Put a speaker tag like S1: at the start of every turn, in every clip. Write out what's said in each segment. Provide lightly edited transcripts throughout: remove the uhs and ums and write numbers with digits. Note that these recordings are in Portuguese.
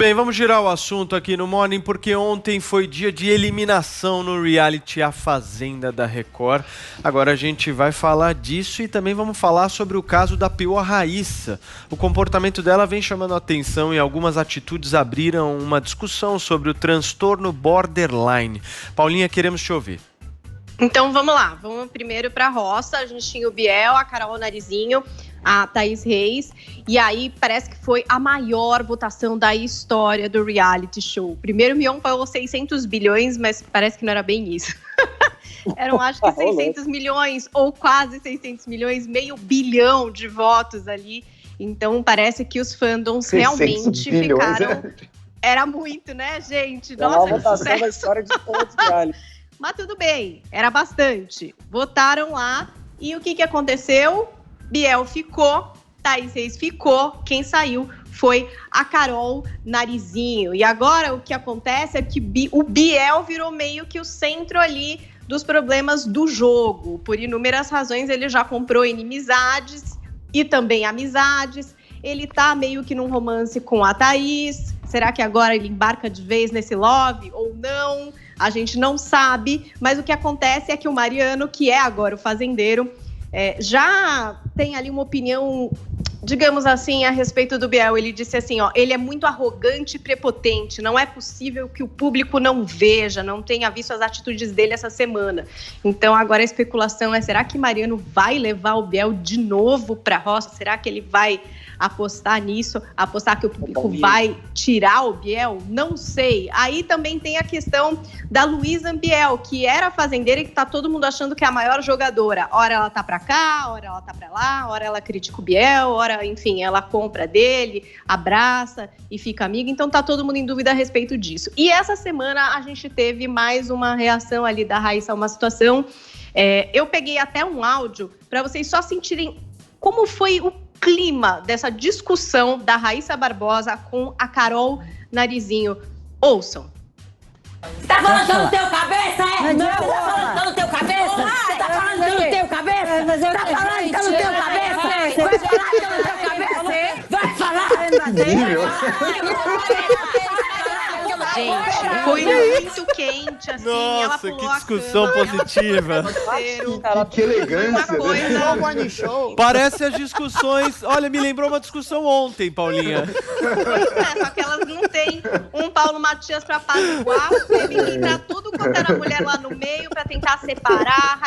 S1: Bem, vamos girar o assunto aqui no Morning, porque ontem foi dia de eliminação no reality A Fazenda da Record. Agora a gente vai falar disso e também vamos falar sobre o caso da peoa Raíssa. O comportamento dela vem chamando a atenção e algumas atitudes abriram uma discussão sobre o transtorno borderline. Paulinha, queremos te ouvir.
S2: Então vamos lá, vamos primeiro para a roça. A gente tinha o Biel, a Carol Narizinho, a Thaís Reis, e aí parece que foi a maior votação da história do reality show. Primeiro, o Mion pagou 600 bilhões, mas parece que não era bem isso. Eram, acho que 600 milhões, ou quase 600 milhões, meio bilhão de votos ali. Então, parece que os fandoms realmente ficaram... Era muito, né, gente?
S3: Nossa, é uma votação da história de todos os reality.
S2: Mas tudo bem, era bastante. Votaram lá, e o que aconteceu? Biel ficou, Thaís Reis ficou, quem saiu foi a Carol Narizinho. E agora o que acontece é que o Biel virou meio que o centro ali dos problemas do jogo. Por inúmeras razões, ele já comprou inimizades e também amizades. Ele tá meio que num romance com a Thaís. Será que agora ele embarca de vez nesse love ou não? A gente não sabe, mas o que acontece é que o Mariano, que é agora o fazendeiro, já tem ali uma opinião, digamos assim, a respeito do Biel. Ele disse assim, ele é muito arrogante e prepotente, não é possível que o público não veja, não tenha visto as atitudes dele essa semana. Então agora a especulação é, será que Mariano vai levar o Biel de novo para a roça? Será que ele vai apostar nisso, apostar que o público vai tirar o Biel? Não sei. Aí também tem a questão da Luísa Ambiel, que era fazendeira e que tá todo mundo achando que é a maior jogadora. Ora ela tá pra cá, ora ela tá pra lá, ora ela critica o Biel, ora, enfim, ela compra dele, abraça e fica amiga. Então tá todo mundo em dúvida a respeito disso. E essa semana a gente teve mais uma reação ali da Raíssa a uma situação. Eu peguei até um áudio para vocês só sentirem como foi o clima dessa discussão da Raíssa Barbosa com a Carol Narizinho. Ouçam.
S4: Você tá falando no teu cabeça, é? Não, você tá falando no teu cabeça? Você tá falando no teu cabeça? Você tá falando no teu cabeça? Vai falar no teu cabeça? Vai falar!
S2: Gente, foi muito quente, assim.
S1: Nossa,
S2: ela pulou
S1: que discussão
S2: a cama,
S1: positiva.
S5: Que elegância,
S2: coisa...
S1: Parece as discussões... Olha, me lembrou uma discussão ontem, Paulinha.
S2: Só que elas não têm um Paulo Matias pra apaziguar. Teve que entrar tudo quanto era mulher lá no meio pra tentar separar.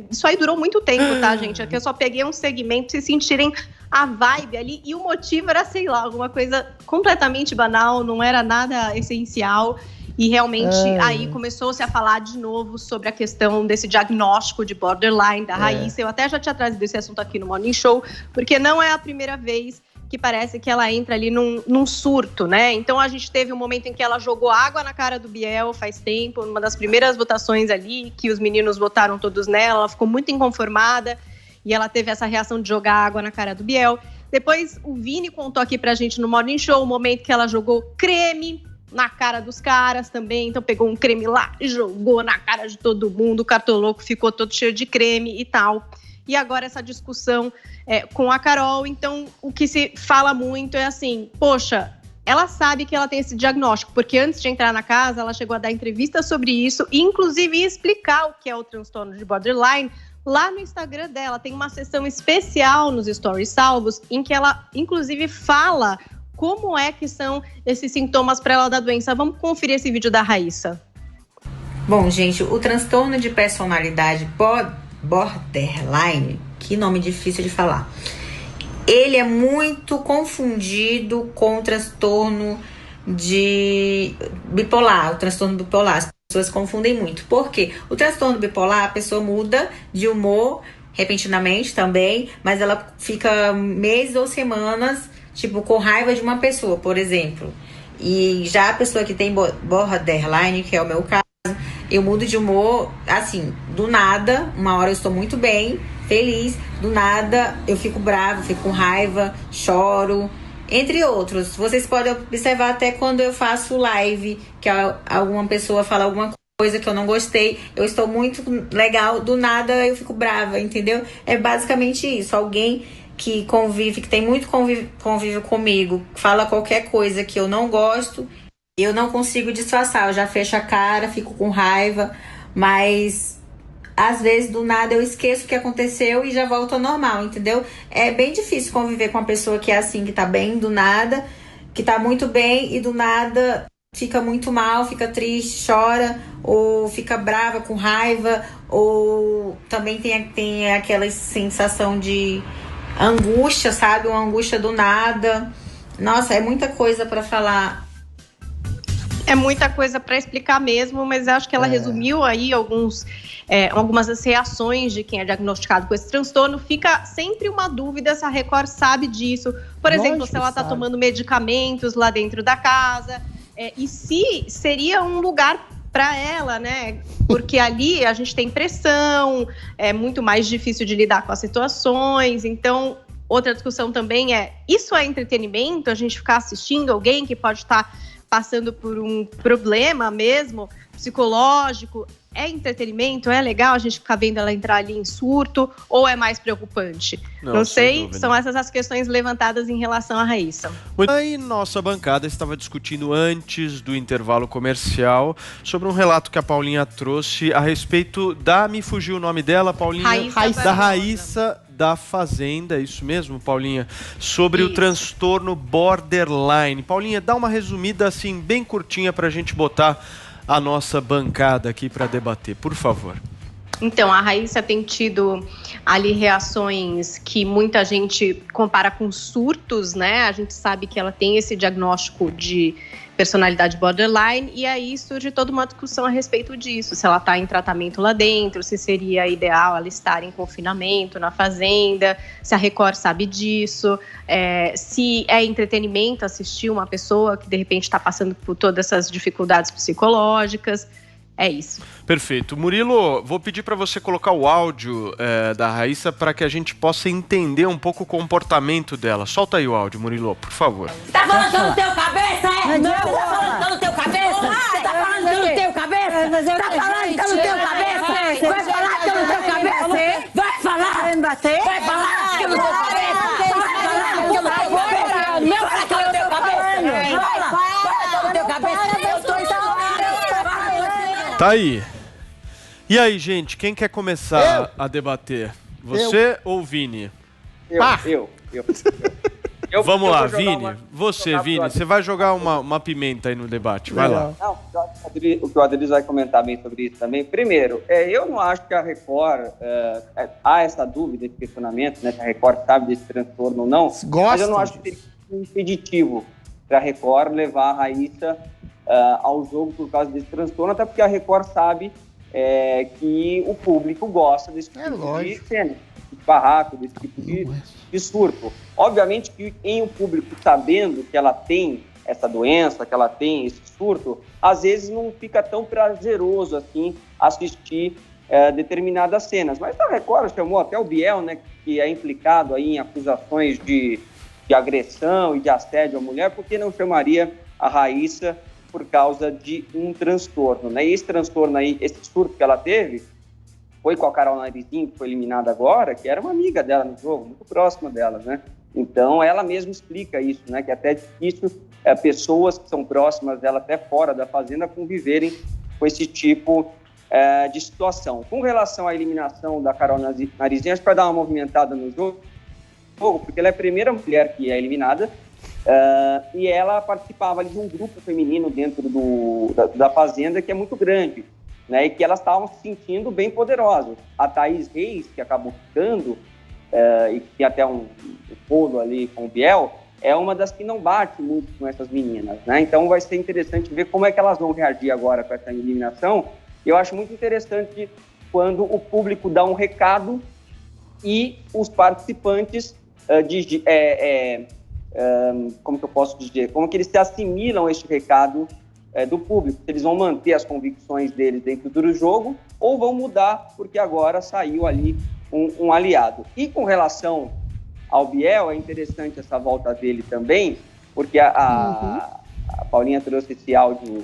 S2: Isso aí durou muito tempo, tá, gente? Aqui eu só peguei um segmento pra vocês sentirem a vibe ali. E o motivo era, sei lá, alguma coisa completamente banal, não era nada essencial. E realmente aí começou-se a falar de novo sobre a questão desse diagnóstico de borderline da Raíssa. Eu até já tinha trazido esse assunto aqui no Morning Show, porque não é a primeira vez que parece que ela entra ali num surto, né? Então a gente teve um momento em que ela jogou água na cara do Biel faz tempo, numa das primeiras votações ali, que os meninos votaram todos nela, ela ficou muito inconformada e ela teve essa reação de jogar água na cara do Biel. Depois o Vini contou aqui pra gente no Morning Show o momento que ela jogou creme na cara dos caras também, então pegou um creme lá e jogou na cara de todo mundo, o cartoloco ficou todo cheio de creme e tal. E agora essa discussão com a Carol, então o que se fala muito é assim, poxa, ela sabe que ela tem esse diagnóstico, porque antes de entrar na casa, ela chegou a dar entrevista sobre isso e inclusive explicar o que é o transtorno de borderline. Lá no Instagram dela tem uma seção especial nos stories salvos, em que ela inclusive fala como é que são esses sintomas para ela da doença. Vamos conferir esse vídeo da Raíssa.
S4: Bom, gente, o transtorno de personalidade borderline, que nome difícil de falar, ele é muito confundido com o transtorno de bipolar, o transtorno bipolar. As pessoas confundem muito. Por quê? O transtorno bipolar, a pessoa muda de humor repentinamente também, mas ela fica meses ou semanas, tipo, com raiva de uma pessoa, por exemplo. E já a pessoa que tem borderline, que é o meu caso, eu mudo de humor, assim, do nada. Uma hora eu estou muito bem, feliz, do nada eu fico brava, fico com raiva, choro, entre outros. Vocês podem observar até quando eu faço live, que alguma pessoa fala alguma coisa que eu não gostei, eu estou muito legal, do nada eu fico brava, entendeu? É basicamente isso, alguém que convive, que tem muito convívio comigo, fala qualquer coisa que eu não gosto, eu não consigo disfarçar, eu já fecho a cara, fico com raiva, mas às vezes do nada eu esqueço o que aconteceu e já volto ao normal, entendeu? É bem difícil conviver com uma pessoa que é assim, que tá bem do nada, que tá muito bem e do nada fica muito mal, fica triste, chora, ou fica brava, com raiva, ou também tem aquela sensação de angústia, sabe? Uma angústia do nada. Nossa, é muita coisa pra falar.
S2: É muita coisa para explicar mesmo, mas acho que ela resumiu aí algumas das reações de quem é diagnosticado com esse transtorno. Fica sempre uma dúvida se a Record sabe disso. Por exemplo, se ela está tomando medicamentos lá dentro da casa, e se seria um lugar para ela, né? Porque ali a gente tem pressão, é muito mais difícil de lidar com as situações. Então, outra discussão também isso é entretenimento? A gente ficar assistindo alguém que pode estar passando por um problema mesmo, psicológico, é entretenimento? É legal a gente ficar vendo ela entrar ali em surto? Ou é mais preocupante? Não sei, são essas as questões levantadas em relação à Raíssa.
S1: Aí nossa bancada estava discutindo antes do intervalo comercial sobre um relato que a Paulinha trouxe a respeito me fugiu o nome dela, Paulinha? Raíssa da Fazenda, isso mesmo, Paulinha? Sobre o transtorno borderline. Paulinha, dá uma resumida assim, bem curtinha pra gente botar a nossa bancada aqui para debater, por favor.
S2: Então, a Raíssa tem tido ali reações que muita gente compara com surtos, né? A gente sabe que ela tem esse diagnóstico de personalidade borderline e aí surge toda uma discussão a respeito disso, se ela está em tratamento lá dentro, se seria ideal ela estar em confinamento na fazenda, se a Record sabe disso, se é entretenimento assistir uma pessoa que de repente está passando por todas essas dificuldades psicológicas. É isso.
S1: Perfeito. Murilo, vou pedir para você colocar o áudio da Raíssa para que a gente possa entender um pouco o comportamento dela. Solta aí o áudio, Murilo, por favor.
S6: Tá falando no teu cabeça, é? Não, tá falando no teu cabeça? Você tá falando no teu cabeça? Tá falando no teu cabeça? Vai falar que eu no teu cabeça? Vai falar? Vai bater? Vai falar que eu no teu cabeça? Vai falar que eu no teu cabeça? Meu falar que eu no teu cabeça? Vai falar que eu no teu cabeça? Eu tô
S1: Tá aí. E aí, gente, quem quer começar a debater? Você ou Vini?
S3: Eu.
S1: Vamos lá, Vini. Vini, você vai jogar uma pimenta aí no debate. Vai lá.
S3: Não, o que o Adelis vai comentar bem sobre isso também. Primeiro, eu não acho que a Record há essa dúvida, esse questionamento, né, se a Record sabe desse transtorno ou não. Mas eu não acho que seria um impeditivo para a Record levar a Raíssa ao jogo por causa desse transtorno, até porque a Record sabe que o público gosta desse tipo de cena, de barraco, desse tipo de surto. Obviamente que em o público sabendo que ela tem essa doença, que ela tem esse surto, às vezes não fica tão prazeroso assim assistir determinadas cenas. Mas a Record chamou até o Biel, né, que é implicado aí em acusações de agressão e de assédio à mulher, por que não chamaria a Raíssa por causa de um transtorno, né? E esse transtorno aí, esse surto que ela teve, foi com a Carol Narizinho, que foi eliminada agora, que era uma amiga dela no jogo, muito próxima dela, né? Então, ela mesma explica isso, né? Que é até difícil pessoas que são próximas dela, até fora da fazenda, conviverem com esse tipo de situação. Com relação à eliminação da Carol Narizinho, acho que vai dar uma movimentada no jogo, porque ela é a primeira mulher que é eliminada, e ela participava ali de um grupo feminino dentro da fazenda que é muito grande, né, e que elas estavam se sentindo bem poderosas. A Thaís Reis, que acabou ficando, e que tem até um polo ali com o Biel, é uma das que não bate muito com essas meninas, né? Então vai ser interessante ver como é que elas vão reagir agora com essa eliminação. Eu acho muito interessante quando o público dá um recado e os participantes como que eu posso dizer? Como que eles se assimilam a este recado do público? Se eles vão manter as convicções deles dentro do jogo ou vão mudar porque agora saiu ali um aliado. E com relação ao Biel, é interessante essa volta dele também, porque a Paulinha trouxe esse áudio,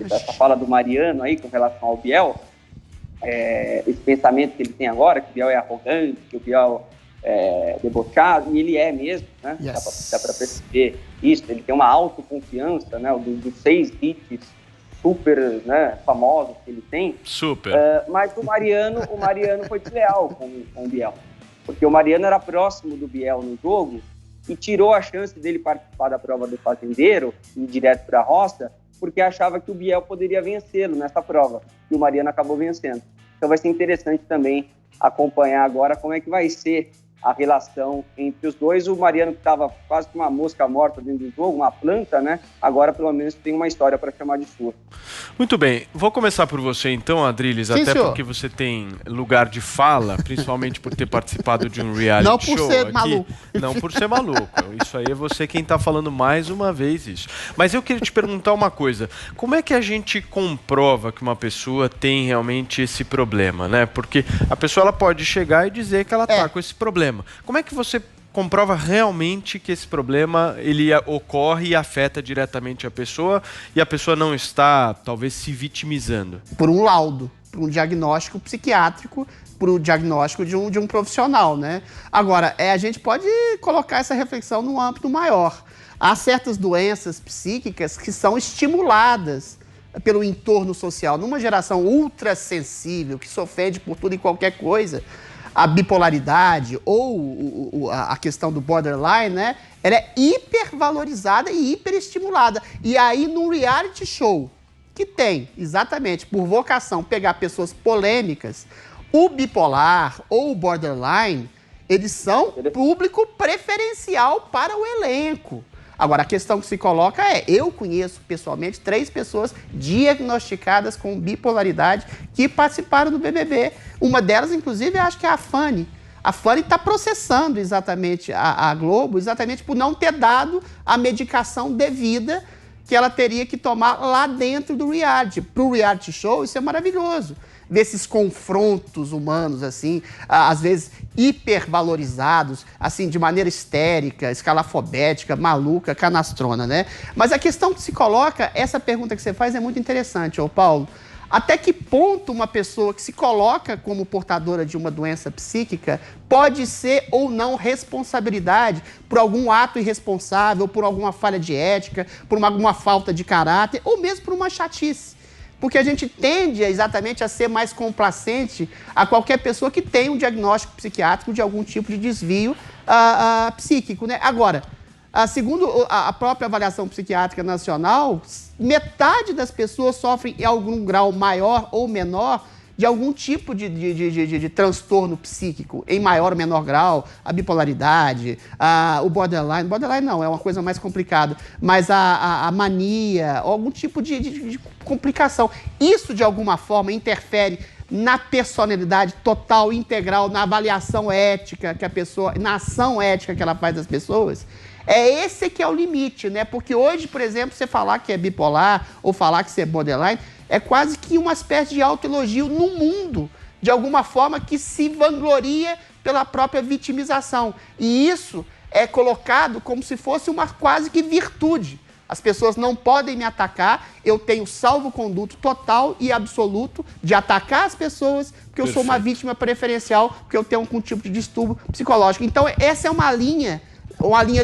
S3: essa fala do Mariano aí com relação ao Biel, esse pensamento que ele tem agora, que o Biel é arrogante, que o Biel debochado, e ele é mesmo, né?
S7: Yes.
S3: Dá para perceber isso. Ele tem uma autoconfiança, né? Dos 6 hits super, né, famosos que ele tem.
S1: Super.
S3: Mas o Mariano foi desleal com o Biel, porque o Mariano era próximo do Biel no jogo e tirou a chance dele participar da prova do fazendeiro, ir direto para a roça, porque achava que o Biel poderia vencê-lo nessa prova, e o Mariano acabou vencendo. Então vai ser interessante também acompanhar agora como é que vai ser a relação entre os dois. O Mariano, que estava quase com uma mosca morta dentro do jogo, uma planta, né? Agora, pelo menos, tem uma história para chamar de sua.
S1: Muito bem. Vou começar por você, então, Adriles, até
S7: senhor.
S1: porque você tem lugar de fala, principalmente por ter participado de um reality
S7: Não
S1: show.
S7: por ser
S1: aqui.
S7: maluco.
S1: Não por ser maluco. Isso aí é você quem está falando mais uma vez isso. Mas eu queria te perguntar uma coisa. Como é que a gente comprova que uma pessoa tem realmente esse problema, né? Porque a pessoa ela pode chegar e dizer que ela está com esse problema. Como é que você comprova realmente que esse problema ele ocorre e afeta diretamente a pessoa e a pessoa não está, talvez, se vitimizando?
S7: Por um laudo, por um diagnóstico psiquiátrico, por um diagnóstico de um profissional, né? Agora, a gente pode colocar essa reflexão num âmbito maior. Há certas doenças psíquicas que são estimuladas pelo entorno social. Numa geração ultra sensível, que se ofende por tudo e qualquer coisa, a bipolaridade ou a questão do borderline, né? Ela é hipervalorizada e hiperestimulada. E aí, num reality show que tem, exatamente, por vocação, pegar pessoas polêmicas, o bipolar ou o borderline, eles são público preferencial para o elenco. Agora, a questão que se coloca eu conheço pessoalmente 3 pessoas diagnosticadas com bipolaridade que participaram do BBB. Uma delas, inclusive, acho que é a Fanny. A Fanny está processando exatamente a Globo, exatamente por não ter dado a medicação devida que ela teria que tomar lá dentro do reality. Para o reality show, isso é maravilhoso. Ver esses confrontos humanos, assim, às vezes hipervalorizados, assim, de maneira histérica, escalafobética, maluca, canastrona, né? Mas a questão que se coloca, essa pergunta que você faz é muito interessante, Paulo. Até que ponto uma pessoa que se coloca como portadora de uma doença psíquica pode ser ou não responsabilidade por algum ato irresponsável, por alguma falha de ética, por alguma falta de caráter, ou mesmo por uma chatice? Porque a gente tende exatamente a ser mais complacente a qualquer pessoa que tenha um diagnóstico psiquiátrico de algum tipo de desvio psíquico, né? Agora, segundo a própria avaliação psiquiátrica nacional, metade das pessoas sofrem em algum grau maior ou menor de algum tipo de transtorno psíquico, em maior ou menor grau, a bipolaridade, o borderline. Borderline não, é uma coisa mais complicada, mas a mania, ou algum tipo de complicação. Isso, de alguma forma, interfere na personalidade total, integral, na avaliação ética que a pessoa, na ação ética que ela faz das pessoas. É esse que é o limite, né? Porque hoje, por exemplo, você falar que é bipolar ou falar que você é borderline é quase que uma espécie de autoelogio no mundo, de alguma forma que se vangloria pela própria vitimização. E isso é colocado como se fosse uma quase que virtude. As pessoas não podem me atacar, eu tenho salvo-conduto total e absoluto de atacar as pessoas, porque eu sou uma vítima preferencial, porque eu tenho algum tipo de distúrbio psicológico. Então, essa é uma linha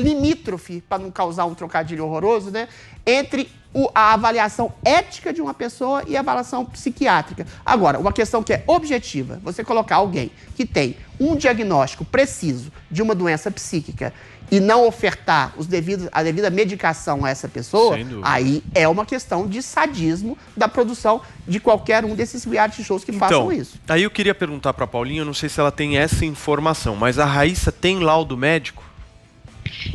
S7: limítrofe, para não causar um trocadilho horroroso, né, entre a avaliação ética de uma pessoa e a avaliação psiquiátrica. Agora, uma questão que é objetiva, você colocar alguém que tem um diagnóstico preciso de uma doença psíquica e não ofertar a devida medicação a essa pessoa, aí é uma questão de sadismo da produção de qualquer um desses reality shows que façam isso.
S1: Aí eu queria perguntar para a Paulinha, eu não sei se ela tem essa informação, mas a Raíssa tem laudo médico?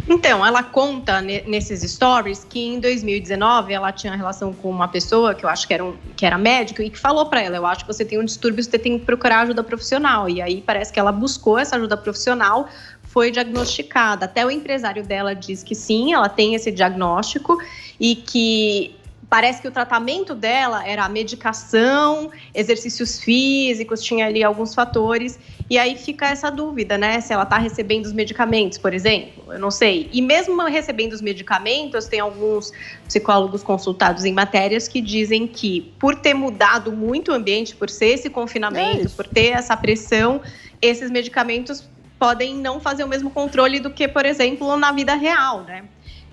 S2: Então, ela conta nesses stories que em 2019 ela tinha relação com uma pessoa que eu acho que era médico e que falou para ela, eu acho que você tem um distúrbio, você tem que procurar ajuda profissional. E aí parece que ela buscou essa ajuda profissional, foi diagnosticada. Até o empresário dela diz que sim, ela tem esse diagnóstico e que parece que o tratamento dela era a medicação, exercícios físicos, tinha ali alguns fatores. E aí fica essa dúvida, né? Se ela está recebendo os medicamentos, por exemplo, eu não sei. E mesmo recebendo os medicamentos, tem alguns psicólogos consultados em matérias que dizem que, por ter mudado muito o ambiente, por ser esse confinamento, por ter essa pressão, esses medicamentos podem não fazer o mesmo controle do que, por exemplo, na vida real, né?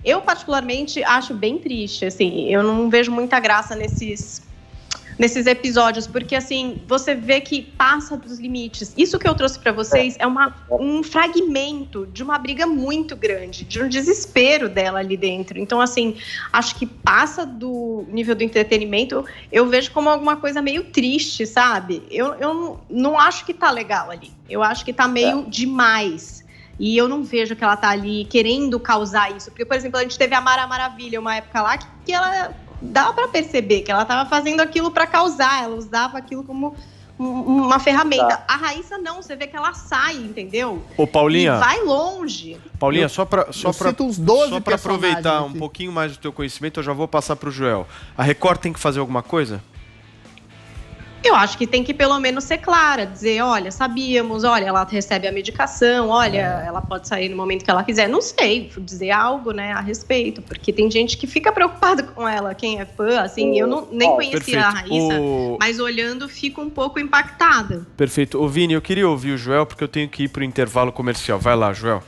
S2: Eu, particularmente, acho bem triste, assim, eu não vejo muita graça nesses episódios, porque, assim, você vê que passa dos limites. Isso que eu trouxe para vocês é um fragmento de uma briga muito grande, de um desespero dela ali dentro. Então, assim, acho que passa do nível do entretenimento, eu vejo como alguma coisa meio triste, sabe? Eu não acho que tá legal ali. Eu acho que tá meio demais. E eu não vejo que ela tá ali querendo causar isso. Porque, por exemplo, a gente teve a Mara Maravilha, uma época lá, que ela dava pra perceber que ela tava fazendo aquilo pra causar. Ela usava aquilo como uma ferramenta. A Raíssa não, você vê que ela sai, entendeu?
S1: Ô, Paulinha.
S2: E vai longe.
S1: Paulinha, só pra aproveitar
S7: aqui.
S1: Um pouquinho mais do teu conhecimento, eu já vou passar pro Joel. A Record tem que fazer alguma coisa?
S2: Eu acho que tem que pelo menos ser clara, dizer, olha, sabíamos, olha, ela recebe a medicação, olha, ela pode sair no momento que ela quiser. Não sei, dizer algo, né, a respeito, porque tem gente que fica preocupada com ela, quem é fã, assim, eu nem conhecia a Raíssa, mas olhando fico um pouco impactada.
S1: Perfeito. Ô, Vini, eu queria ouvir o Joel, porque eu tenho que ir pro intervalo comercial. Vai lá, Joel.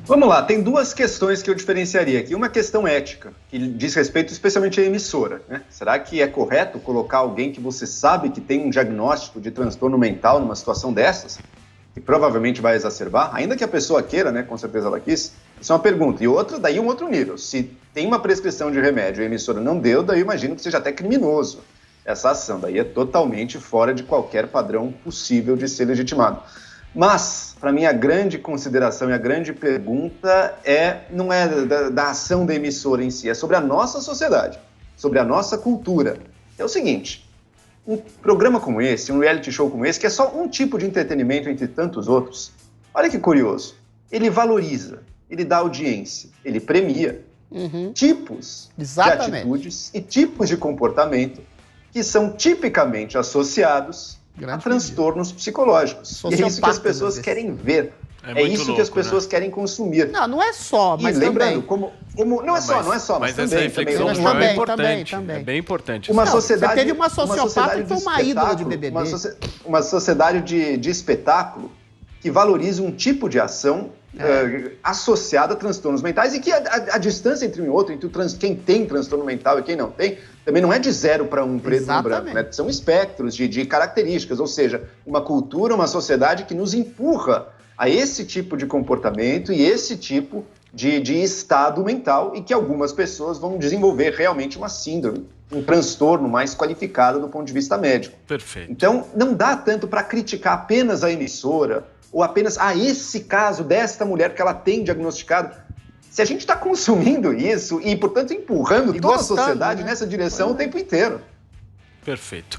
S5: Vamos lá, tem duas questões que eu diferenciaria aqui. Uma questão ética, que diz respeito especialmente à emissora, né? Será que é correto colocar alguém que você sabe que tem um diagnóstico de transtorno mental numa situação dessas? Que provavelmente vai exacerbar, ainda que a pessoa queira, né? Com certeza ela quis. Isso é uma pergunta. E outra, daí um outro nível. Se tem uma prescrição de remédio e a emissora não deu, daí eu imagino que seja até criminoso essa ação. Daí é totalmente fora de qualquer padrão possível de ser legitimado. Mas, para mim, a grande consideração e a grande pergunta não é da ação da emissora em si, é sobre a nossa sociedade, sobre a nossa cultura. É o seguinte, um programa como esse, um reality show como esse, que é só um tipo de entretenimento entre tantos outros, olha que curioso, ele valoriza, ele dá audiência, ele premia tipos de atitudes e tipos de comportamento que são tipicamente associados a transtornos psicológicos. E é isso que as pessoas querem ver. É isso louco, que as pessoas querem consumir.
S7: Não é só, mas
S5: e lembrando, como não é só,
S1: mas
S5: também,
S1: essa reflexão
S5: também,
S1: é importante.
S7: Também.
S1: É bem importante.
S7: Você teve uma sociopata que foi uma ídola de BBB.
S5: Uma sociedade de espetáculo que valoriza um tipo de ação associada a transtornos mentais e que a distância entre um e outro, entre quem tem transtorno mental e quem não tem, também não é de 0 para 1, preto e branco, né? São espectros de características, ou seja, uma cultura, uma sociedade que nos empurra a esse tipo de comportamento e esse tipo de estado mental e que algumas pessoas vão desenvolver realmente uma síndrome, um transtorno mais qualificado do ponto de vista médico.
S1: Perfeito.
S5: Então, não dá tanto para criticar apenas a emissora ou apenas esse caso desta mulher que ela tem diagnosticado. Se a gente está consumindo isso e, portanto, empurrando toda a sociedade nessa direção o tempo inteiro.
S1: Perfeito.